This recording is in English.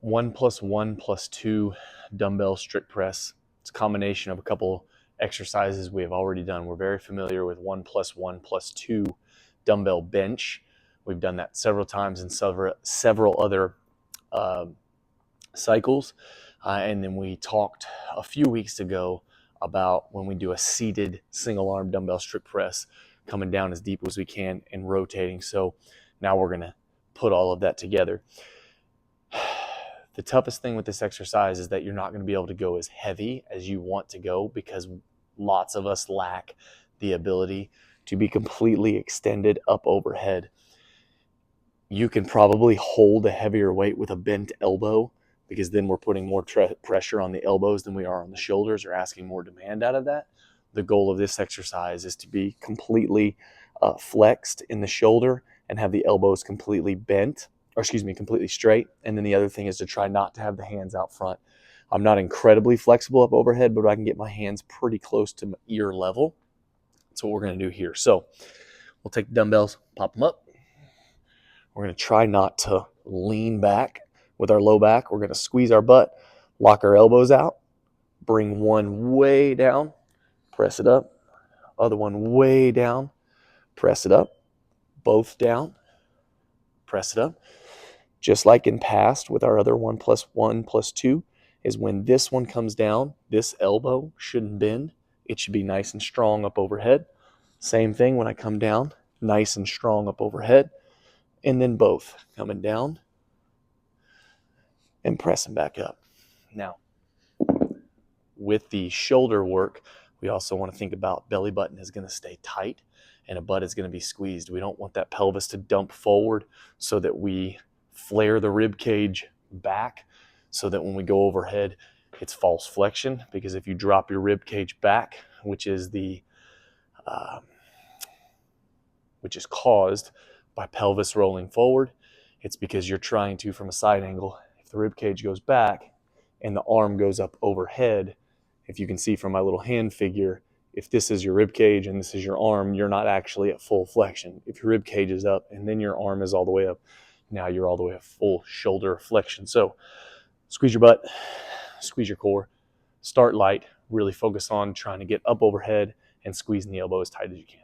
1+1+2 dumbbell strict press. It's a combination of a couple exercises we have already done. We're very familiar with 1+1+2 dumbbell bench. We've done that several times in several other cycles. And then we talked a few weeks ago about when we do a seated single arm dumbbell strict press, coming down as deep as we can and rotating. So now we're going to put all of that together. The toughest thing with this exercise is that you're not going to be able to go as heavy as you want to go, because lots of us lack the ability to be completely extended up overhead. You can probably hold a heavier weight with a bent elbow, because then we're putting more pressure on the elbows than we are on the shoulders, or asking more demand out of that. The goal of this exercise is to be completely flexed in the shoulder and have the elbows completely bent, or completely straight. And then the other thing is to try not to have the hands out front. I'm not incredibly flexible up overhead, but I can get my hands pretty close to my ear level. That's what we're going to do here. So we'll take the dumbbells, pop them up. We're going to try not to lean back with our low back. We're going to squeeze our butt, lock our elbows out, bring one way down, press it up, other one way down, press it up, both down, press it up. Just like in past with our other 1+1+2, is when this one comes down, this elbow shouldn't bend. It should be nice and strong up overhead. Same thing when I come down, nice and strong up overhead. And then both coming down and pressing back up. Now, with the shoulder work, we also want to think about belly button is going to stay tight and a butt is going to be squeezed. We don't want that pelvis to dump forward, so that we flare the rib cage back, so that when we go overhead, it's false flexion. Because if you drop your rib cage back, which is caused by pelvis rolling forward, it's because you're trying to, from a side angle, if the rib cage goes back and the arm goes up overhead, if you can see from my little hand figure, if this is your rib cage and this is your arm, you're not actually at full flexion. If your rib cage is up and then your arm is all the way up, now you're all the way at full shoulder flexion. So squeeze your butt, squeeze your core, start light, really focus on trying to get up overhead and squeezing the elbow as tight as you can.